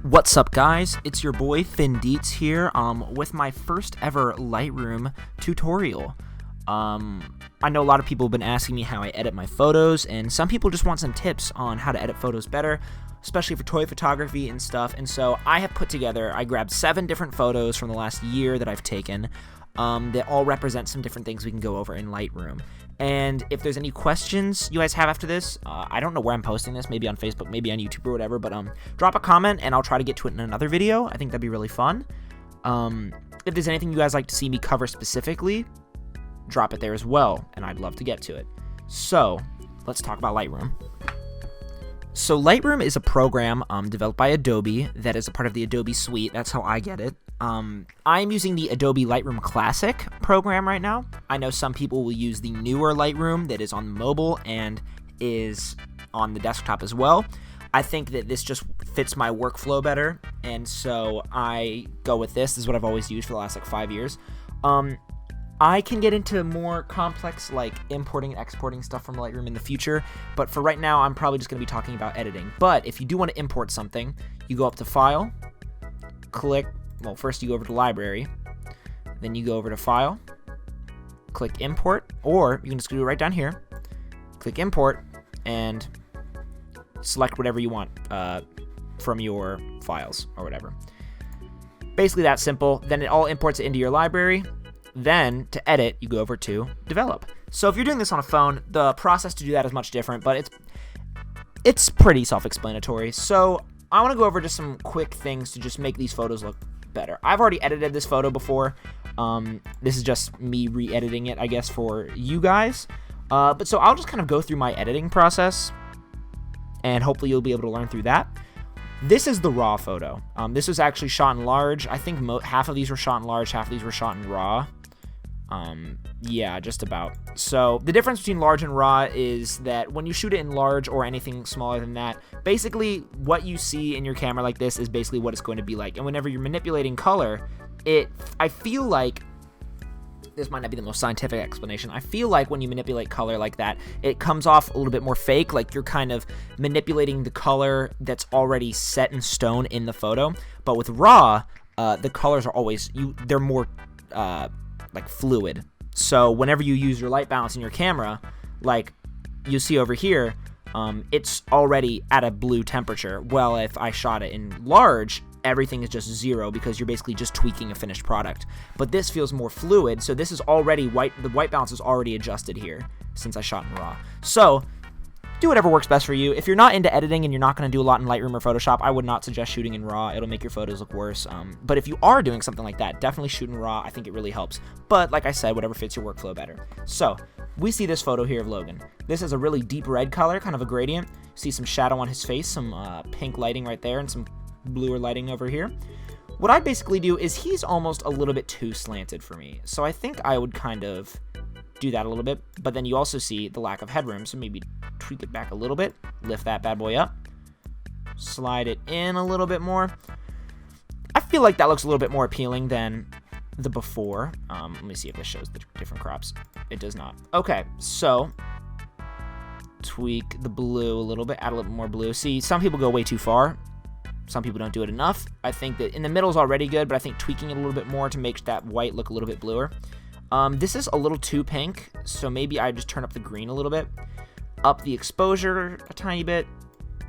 What's up, guys? It's your boy Finn Dietz here with my first ever Lightroom tutorial. I know a lot of people have been asking me how I edit my photos, and some people just want some tips on how to edit photos better, especially for toy photography and stuff. And so I grabbed 7 different photos from the last year that I've taken that all represent some different things we can go over in Lightroom. And if there's any questions you guys have after this, I don't know where I'm posting this, maybe on Facebook, maybe on YouTube or whatever, but drop a comment and I'll try to get to it in another video. I think that'd be really fun. If there's anything you guys like to see me cover specifically, drop it there as well, and I'd love to get to it. So, let's talk about Lightroom. So Lightroom is a program developed by Adobe that is a part of the Adobe suite. That's how I get it. I'm using the Adobe Lightroom Classic program right now. I know some people will use the newer Lightroom that is on mobile and is on the desktop as well. I think that this just fits my workflow better, and so I go with this. This is what I've always used for the last 5 years. I can get into more complex, like importing and exporting stuff from Lightroom in the future, but for right now, I'm probably just going to be talking about editing. But if you do want to import something, you go up to File, first you go over to Library, then you go over to File, click Import, or you can just do it right down here, click Import, and select whatever you want from your files or whatever. Basically that simple. Then it all imports it into your library. Then, to edit, you go over to Develop. So if you're doing this on a phone, the process to do that is much different, but it's pretty self-explanatory. So I want to go over just some quick things to just make these photos look better. I've already edited this photo before. This is just me re-editing it, I guess, for you guys. But so I'll just kind of go through my editing process, and hopefully you'll be able to learn through that. This is the raw photo. This was actually shot in large. I think half of these were shot in large, half of these were shot in raw. Yeah, just about. So the difference between large and raw is that when you shoot it in large or anything smaller than that, basically what you see in your camera like this is basically what it's going to be like. And whenever you're manipulating color, I feel like, this might not be the most scientific explanation, I feel like when you manipulate color like that, it comes off a little bit more fake, like you're kind of manipulating the color that's already set in stone in the photo. But with raw, the colors are always, they're more like fluid. So whenever you use your light balance in your camera, like you see over here, it's already at a blue temperature. Well, if I shot it in large, everything is just 0 because you're basically just tweaking a finished product. But this feels more fluid, so this is already white. The white balance is already adjusted here since I shot in raw. So do whatever works best for you. If you're not into editing and you're not going to do a lot in Lightroom or Photoshop, I would not suggest shooting in RAW. It'll make your photos look worse. But if you are doing something like that, definitely shoot in RAW. I think it really helps. But like I said, whatever fits your workflow better. So we see this photo here of Logan. This is a really deep red color, kind of a gradient. See some shadow on his face, some pink lighting right there, and some bluer lighting over here. What I basically do is he's almost a little bit too slanted for me. So I think I would kind of do that a little bit, but then you also see the lack of headroom, so maybe tweak it back a little bit, lift that bad boy up, slide it in a little bit more. I feel like that looks a little bit more appealing than the before. Let me see if this shows the different crops. It does not. Okay, so tweak the blue a little bit, add a little more blue. See, some people go way too far. Some people don't do it enough. I think that in the middle is already good, but I think tweaking it a little bit more to make that white look a little bit bluer. This is a little too pink, so maybe I just turn up the green a little bit, up the exposure a tiny bit,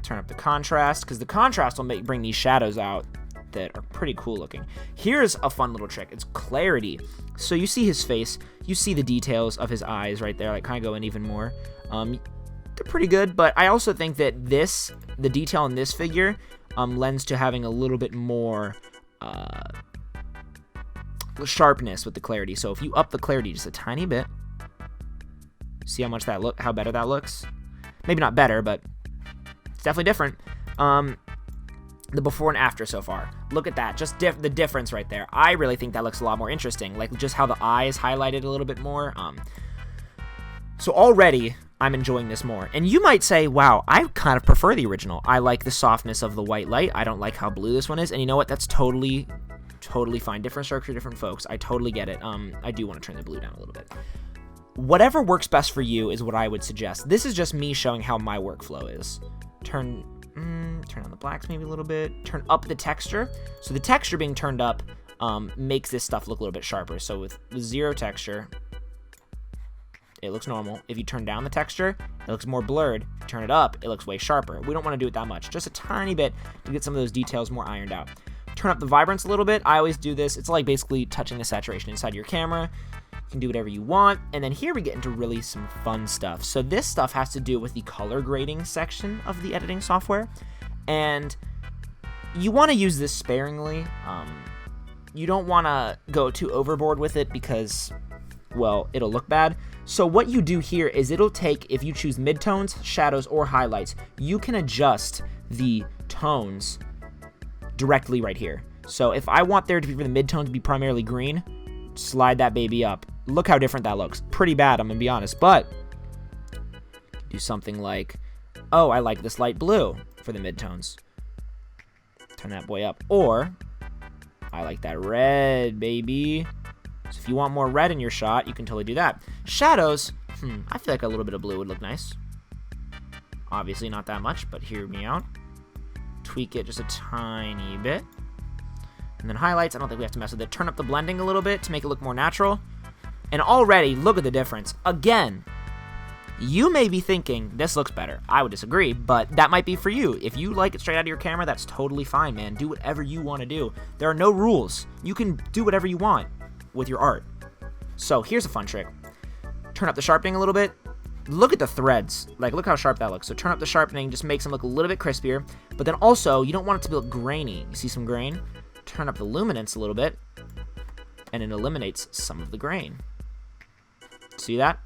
turn up the contrast, because the contrast will bring these shadows out that are pretty cool looking. Here's a fun little trick. It's clarity. So you see his face, you see the details of his eyes right there, like kind of go in even more. They're pretty good, but I also think that the detail in this figure lends to having a little bit more sharpness with the clarity. So if you up the clarity just a tiny bit, see how better that looks? Maybe not better, but it's definitely different. The before and after so far. Look at that, just the difference right there. I really think that looks a lot more interesting, like just how the eye is highlighted a little bit more. So already I'm enjoying this more. And you might say, wow, I kind of prefer the original. I like the softness of the white light. I don't like how blue this one is. And you know what? That's totally fine. Different strokes for different folks. I totally get it. I do want to turn the blue down a little bit. Whatever works best for you is what I would suggest. This is just me showing how my workflow is. Turn Turn on the blacks maybe a little bit. Turn up the texture. So the texture being turned up makes this stuff look a little bit sharper. So with zero texture, it looks normal. If you turn down the texture, it looks more blurred. If you turn it up, it looks way sharper. We don't want to do it that much. Just a tiny bit to get some of those details more ironed out. Turn up the vibrance a little bit. I always do this. It's like basically touching the saturation inside your camera. You can do whatever you want. And then here we get into really some fun stuff. So this stuff has to do with the color grading section of the editing software. And you want to use this sparingly. You don't want to go too overboard with it because, well, it'll look bad. So what you do here is it'll take, if you choose midtones, shadows, or highlights, you can adjust the tones directly right here. So if I want there to be for the midtones to be primarily green, slide that baby up. Look how different that looks. Pretty bad, I'm gonna be honest, but do something like, oh, I like this light blue for the midtones. Turn that boy up. Or I like that red, baby. So if you want more red in your shot, you can totally do that. Shadows, I feel like a little bit of blue would look nice. Obviously not that much, but hear me out. Tweak it just a tiny bit. And then highlights, I don't think we have to mess with it. Turn up the blending a little bit to make it look more natural. And already, look at the difference. Again, you may be thinking, this looks better. I would disagree, but that might be for you. If you like it straight out of your camera, that's totally fine, man. Do whatever you want to do. There are no rules. You can do whatever you want with your art. So here's a fun trick. Turn up the sharpening a little bit. Look at the threads. Like, look how sharp that looks. So turn up the sharpening, just makes them look a little bit crispier. But then also, you don't want it to look grainy. You see some grain? Turn up the luminance a little bit, and it eliminates some of the grain. See that?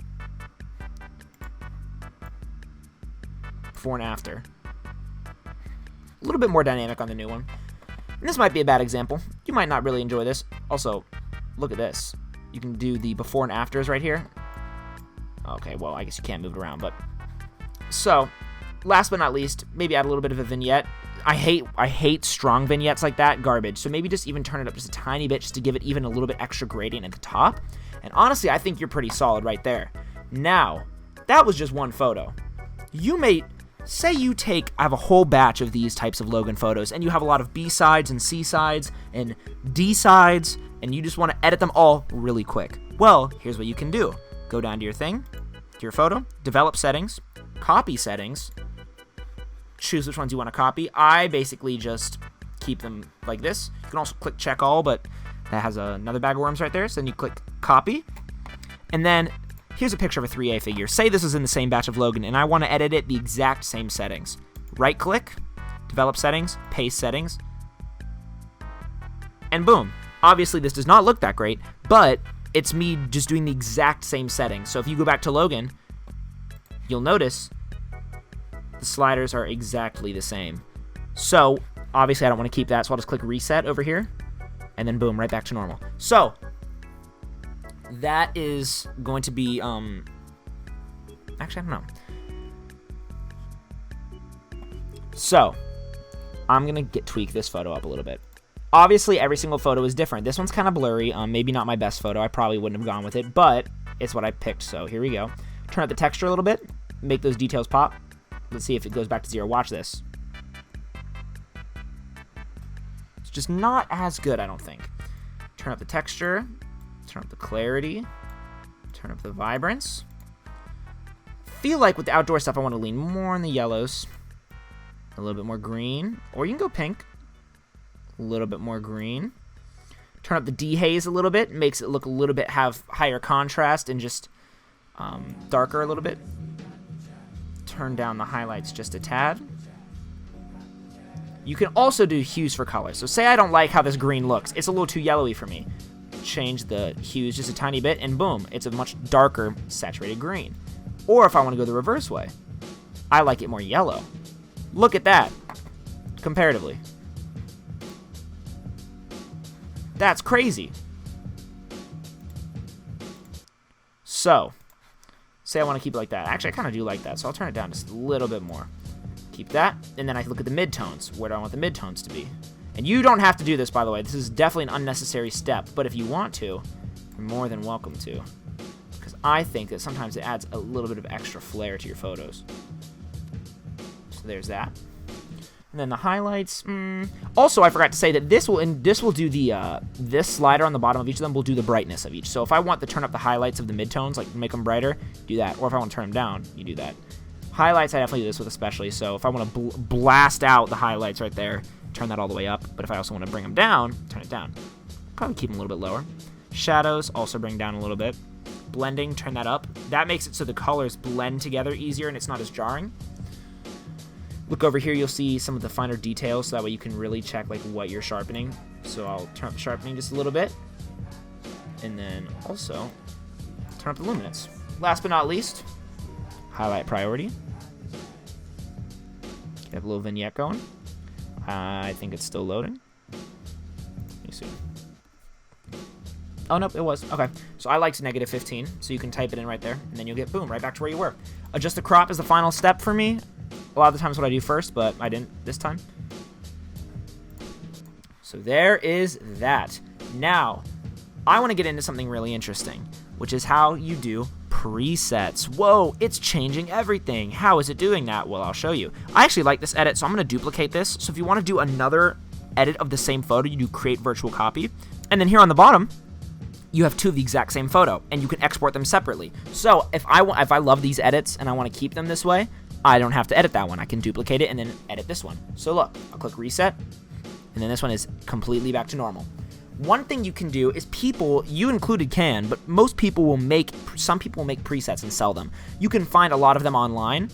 Before and after. A little bit more dynamic on the new one. And this might be a bad example. You might not really enjoy this. Also, look at this. You can do the before and afters right here. Okay, well, I guess you can't move it around, but... So, last but not least, maybe add a little bit of a vignette. I hate strong vignettes like that. Garbage. So maybe just even turn it up just a tiny bit just to give it even a little bit extra gradient at the top. And honestly, I think you're pretty solid right there. Now, that was just one photo. You may... Say you I have a whole batch of these types of Logan photos, and you have a lot of B-sides and C-sides and D-sides, and you just want to edit them all really quick. Well, here's what you can do. Go down to your thing, to your photo, develop settings, copy settings, choose which ones you want to copy. I basically just keep them like this. You can also click check all, but that has another bag of worms right there, so then you click copy, and then here's a picture of a 3A figure. Say this is in the same batch of Logan, and I want to edit it the exact same settings. Right-click, develop settings, paste settings, and boom. Obviously, this does not look that great, but it's me just doing the exact same settings. So if you go back to Logan, you'll notice the sliders are exactly the same. So obviously, I don't want to keep that, so I'll just click reset over here, and then boom, right back to normal. So that is going to be, actually, I don't know. So, I'm going to tweak this photo up a little bit. Obviously, every single photo is different. This one's kind of blurry. Maybe not my best photo. I probably wouldn't have gone with it, but it's what I picked, so here we go. Turn up the texture a little bit. Make those details pop. Let's see if it goes back to 0. Watch this. It's just not as good, I don't think. Turn up the texture. Turn up the clarity, turn up the vibrance. Feel like with the outdoor stuff, I want to lean more on the yellows, a little bit more green, or you can go pink, a little bit more green. Turn up the dehaze a little bit, makes it look a little bit, have higher contrast and just darker a little bit. Turn down the highlights just a tad. You can also do hues for color. So say I don't like how this green looks. It's a little too yellowy for me. Change the hues just a tiny bit, and boom, it's a much darker saturated green. Or if I want to go the reverse way, I like it more yellow. Look at that, comparatively. That's crazy. So, say I want to keep it like that. Actually, I kind of do like that, so I'll turn it down just a little bit more. Keep that, and then I can look at the midtones. Where do I want the midtones to be? And you don't have to do this, by the way. This is definitely an unnecessary step. But if you want to, you're more than welcome to. Because I think that sometimes it adds a little bit of extra flair to your photos. So there's that. And then the highlights. Also, I forgot to say that this will do the this slider on the bottom of each of them will do the brightness of each. So if I want to turn up the highlights of the midtones, like make them brighter, do that. Or if I want to turn them down, you do that. Highlights, I definitely do this with especially. So if I want to blast out the highlights right there, turn that all the way up. But if I also want to bring them down, turn it down. Probably keep them a little bit lower. Shadows, also bring down a little bit. Blending, turn that up. That makes it so the colors blend together easier and it's not as jarring. Look over here, you'll see some of the finer details, so that way you can really check like what you're sharpening. So I'll turn up the sharpening just a little bit. And then also turn up the luminance. Last but not least, highlight priority. Get a little vignette going. I think it's still loading. Let me see. Oh, nope, it was. Okay, so I liked -15, so you can type it in right there, and then you'll get, boom, right back to where you were. Adjust the crop is the final step for me. A lot of the times what I do first, but I didn't this time. So there is that. Now, I want to get into something really interesting, which is how you do presets. Whoa, it's changing everything. How is it doing that? Well, I'll show you. I actually like this edit, so I'm going to duplicate this. So if you want to do another edit of the same photo, you do create virtual copy. And then here on the bottom, you have two of the exact same photo, and you can export them separately. So if I love these edits and I want to keep them this way, I don't have to edit that one. I can duplicate it and then edit this one. So look, I'll click reset, and then this one is completely back to normal. One thing you can do is people, you included can, but most people will make, some people will make presets and sell them. You can find a lot of them online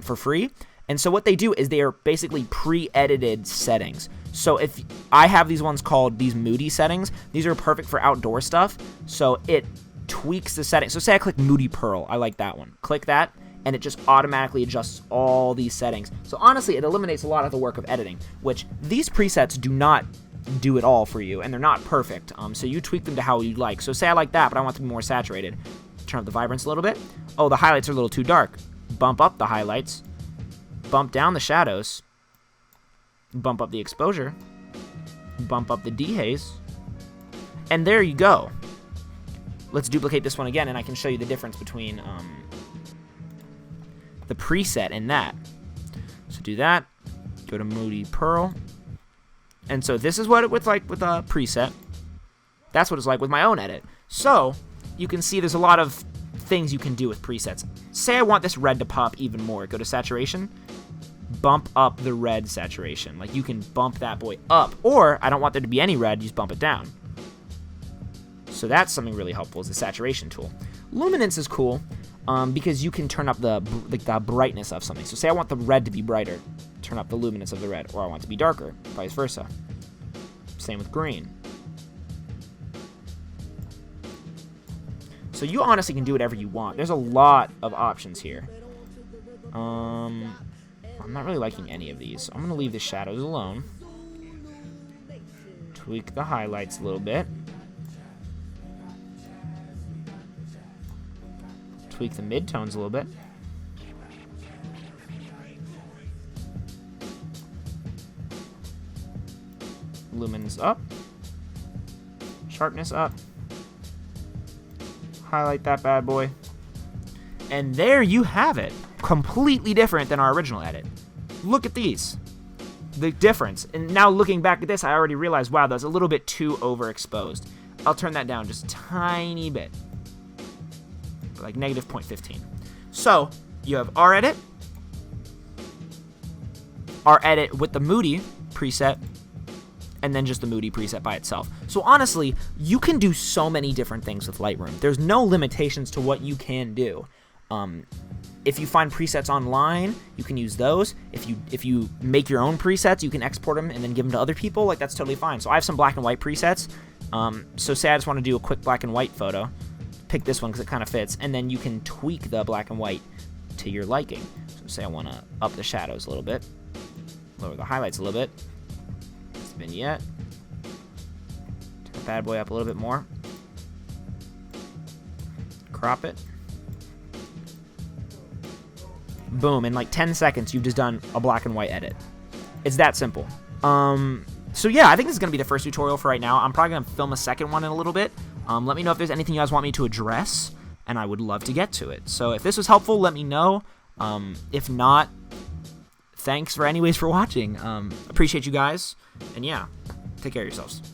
for free. And so what they do is they are basically pre-edited settings. So if I have these ones called these moody settings, these are perfect for outdoor stuff. So it tweaks the settings. So say I click moody pearl, I like that one. Click that, and it just automatically adjusts all these settings. So honestly, it eliminates a lot of the work of editing, which these presets do not do it all for you, and they're not perfect. So you tweak them to how you like. So say I like that, but I want to be more saturated. Turn up the vibrance a little bit. Oh, the highlights are a little too dark. Bump up the highlights. Bump down the shadows. Bump up the exposure. Bump up the dehaze. And there you go. Let's duplicate this one again, and I can show you the difference between the preset and that. So do that. Go to Moody Pearl. And so this is what it's like with a preset. That's what it's like with my own edit. So you can see there's a lot of things you can do with presets. Say I want this red to pop even more. Go to saturation. Bump up the red saturation. Like you can bump that boy up. Or I don't want there to be any red, just bump it down. So that's something really helpful is the saturation tool. Luminance is cool because you can turn up the brightness of something. So say I want the red to be brighter. Turn up the luminance of the red. Or I want it to be darker. Vice versa. Same with green. So you honestly can do whatever you want. There's a lot of options here. I'm not really liking any of these. So I'm going to leave the shadows alone. Tweak the highlights a little bit. Tweak the midtones a little bit. Lumens up. Sharpness up. Highlight that bad boy. And there you have it. Completely different than our original edit. Look at these. The difference. And now looking back at this, I already realized, wow, that's a little bit too overexposed. I'll turn that down just a tiny bit. Like -0.15. So you have our edit with the Moody preset, and then just the Moody preset by itself. So honestly, you can do so many different things with Lightroom. There's no limitations to what you can do. If you find presets online, you can use those. If you make your own presets, you can export them and then give them to other people. Like that's totally fine. So I have some black and white presets. So say I just want to do a quick black and white photo. Pick this one because it kind of fits, and then you can tweak the black and white to your liking. So say I want to up the shadows a little bit, lower the highlights a little bit. This vignette. Turn the bad boy up a little bit more. Crop it. Boom, in like 10 seconds, you've just done a black and white edit. It's that simple. So yeah, I think this is going to be the first tutorial for right now. I'm probably going to film a second one in a little bit. Let me know if there's anything you guys want me to address, and I would love to get to it. So if this was helpful, let me know. If not, thanks for anyways for watching. Appreciate you guys, and yeah, take care of yourselves.